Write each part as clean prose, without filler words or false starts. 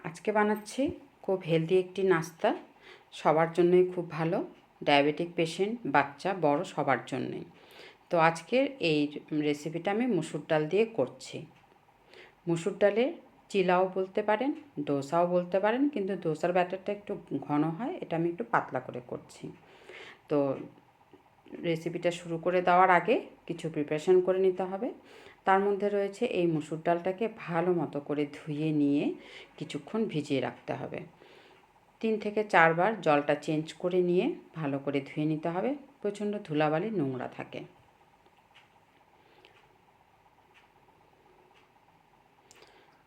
আজকে বানাচ্ছি খুব হেলদি একটি নাস্তা, সবার জন্যই খুব ভালো। ডায়াবেটিক পেশেন্ট, বাচ্চা, বড় সবার জন্যই। তো আজকের এই রেসিপিটা আমি মুসুর ডাল দিয়ে করছি। মুসুর ডালের চিলাও বলতে পারেন, ডোসাও বলতে পারেন, কিন্তু ডোসার ব্যাটারটা একটু ঘন হয়, এটা আমি একটু পাতলা করে করছি। তো রেসিপিটা শুরু করে দেওয়ার আগে কিছু প্রিপারেশান করে নিতে হবে। তার মধ্যে রয়েছে এই মুসুর ডালটাকে ভালো মতো করে ধুয়ে নিয়ে কিছুক্ষণ ভিজিয়ে রাখতে হবে। 3 থেকে 4 বার জলটা চেঞ্জ করে নিয়ে ভালো করে ধুয়ে নিতে হবে, প্রচণ্ড ধুলাবালি নোংরা থাকে।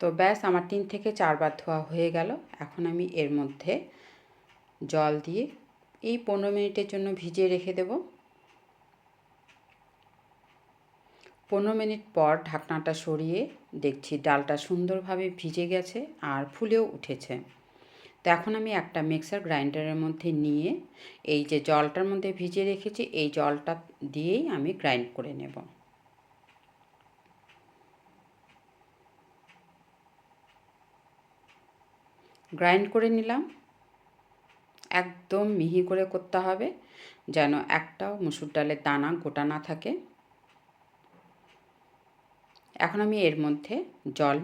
তো ব্যাস আমার 3 থেকে 4 বার ধোয়া হয়ে গেল। এখন আমি এর মধ্যে জল দিয়ে এই 15 মিনিটের জন্য ভিজিয়ে রেখে দেব। 15 মিনিট পর ঢাকনাটা সরিয়ে দেখছি ডালটা সুন্দরভাবে ভিজে গেছে আর ফুলেও উঠেছে। তো এখন আমি একটা মিক্সার গ্রাইন্ডারের মধ্যে নিয়ে এই যে জলটার মধ্যে ভিজিয়ে রেখেছি এই জলটা দিয়েই আমি গ্রাইন্ড করে নেব। গ্রাইন্ড করে নিলাম, একদম মিহি করে করতে হবে যেন একটাও মুসুর ডালের দানা গোটা না থাকে। এখন আমি এর মধ্যে জল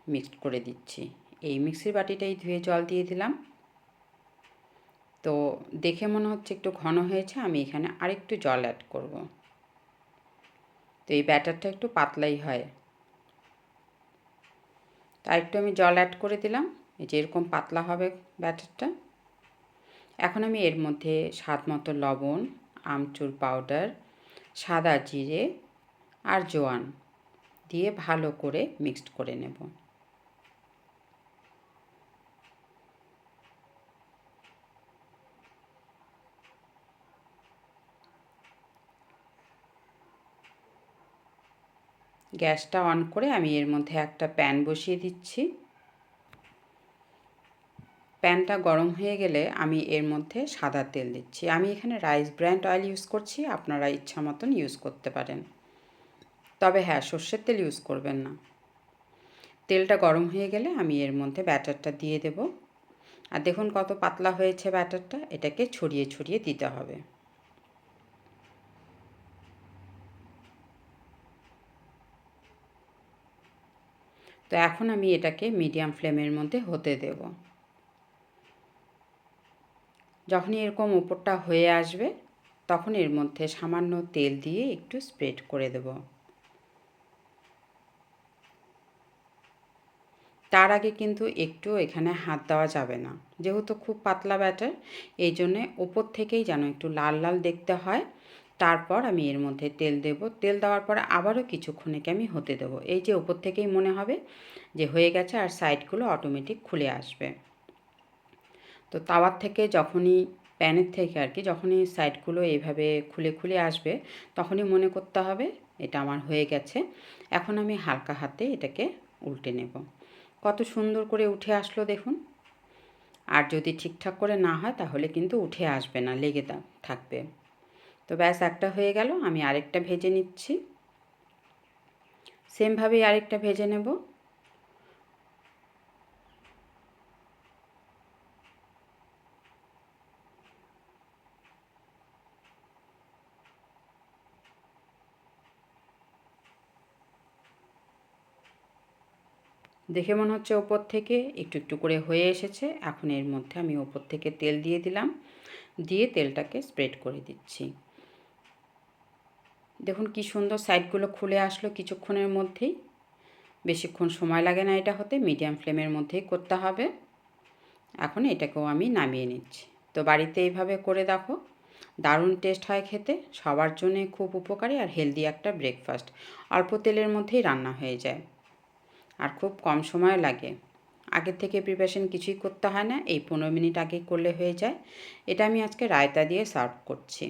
মিক্সড করে দিচ্ছি। এই মিক্সির বাটিটাই ধুয়ে জল দিয়ে দিলাম। তো দেখে মনে হচ্ছে একটু ঘন হয়েছে, আমি এখানে আরেকটু জল অ্যাড করব। তো এই ব্যাটারটা একটু পাতলাই হয়, তাই একটু আমি জল অ্যাড করে দিলাম। এই যে এরকম পাতলা হবে ব্যাটারটা। এখন আমি এর মধ্যে স্বাদ মতো লবণ, আমচুর পাউডার, সাদা জিরে আর জোয়ান দিয়ে ভালো করে মিক্সড করে নেব। গ্যাসটা অন করে আমি এর মধ্যে একটা প্যান বসিয়ে দিচ্ছি। প্যানটা গরম হয়ে গেলে আমি এর মধ্যে সাদা তেল দিচ্ছি। আমি এখানে রাইস ব্র্যান্ড অয়েল ইউজ করছি, আপনারা ইচ্ছা মতন ইউজ করতে পারেন, তবে হ্যাঁ, সর্ষের তেল ইউজ করবেন না। তেলটা গরম হয়ে গেলে আমি এর মধ্যে ব্যাটারটা দিয়ে দেব। আর দেখুন কত পাতলা হয়েছে ব্যাটারটা, এটাকে ছড়িয়ে ছড়িয়ে দিতে হবে। তো এখন আমি এটাকে মিডিয়াম ফ্লেমের মধ্যে হতে দেব। যখনই এরকম উপরটা হয়ে আসবে তখন এর মধ্যে সামান্য তেল দিয়ে একটু স্প্রেড করে দেব। তার আগে কিন্তু একটু এখানে হাত দেওয়া যাবে না, যেহেতু খুব পাতলা ব্যাটার, এই জন্যে ওপর থেকেই যেন একটু লাল লাল দেখতে হয়। তারপর আমি এর মধ্যে তেল দেব। তেল দেওয়ার পর আবারও কিছুক্ষণ একে আমি হতে দেব। এই যে ওপর থেকেই মনে হবে যে হয়ে গেছে আর সাইডগুলো অটোমেটিক খুলে আসবে। তো তাওয়ার থেকে যখনই, প্যানের থেকে আর কি, যখনই সাইডগুলো এইভাবে খুলে খুলে আসবে তখনই মনে করতে হবে এটা আমার হয়ে গেছে। এখন আমি হালকা হাতে এটাকে উল্টে নেব। কত সুন্দর করে উঠে আসলো দেখুন। আর যদি ঠিকঠাক করে না হয় তাহলে কিন্তু উঠে আসবে না, লেগে থাকবে। তো ব্যাস, একটা হয়ে গেল। আমি আরেকটা ভেজে নিচ্ছি, সেমভাবেই আরেকটা ভেজে নেব। দেখে মনে হচ্ছে ওপর থেকে একটু একটু করে হয়ে এসেছে। এখন এর মধ্যে আমি ওপর থেকে তেল দিয়ে দিলাম, দিয়ে তেলটাকে স্প্রেড করে দিচ্ছি। দেখুন কি সুন্দর সাইডগুলো খুলে আসলো কিছুক্ষণের মধ্যেই। বেশিক্ষণ সময় লাগে না এটা হতে, মিডিয়াম ফ্লেমের মধ্যেই করতে হবে। এখন এটাকেও আমি নামিয়ে নিচ্ছি। তো বাড়িতে এইভাবে করে দেখো, দারুণ টেস্ট হয় খেতে, সবার জন্যে খুব উপকারী আর হেলদি একটা ব্রেকফাস্ট। অল্প তেলের মধ্যেই রান্না হয়ে যায় আর খুব কম সময় লাগে। আগের থেকে প্রিপারেশন কিছুই করতে হয় না, এই 15 মিনিট আগে করলে হয়ে যায়। এটা আমি আজকে রায়তা দিয়ে সার্ভ করছি।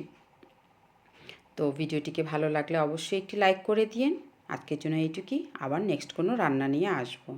তো ভিডিওটিকে ভালো লাগলে অবশ্যই একটি লাইক করে দিয়েন। আজকের জন্য এইটুকুই, আবার নেক্সট কোনো রান্না নিয়ে আসবো।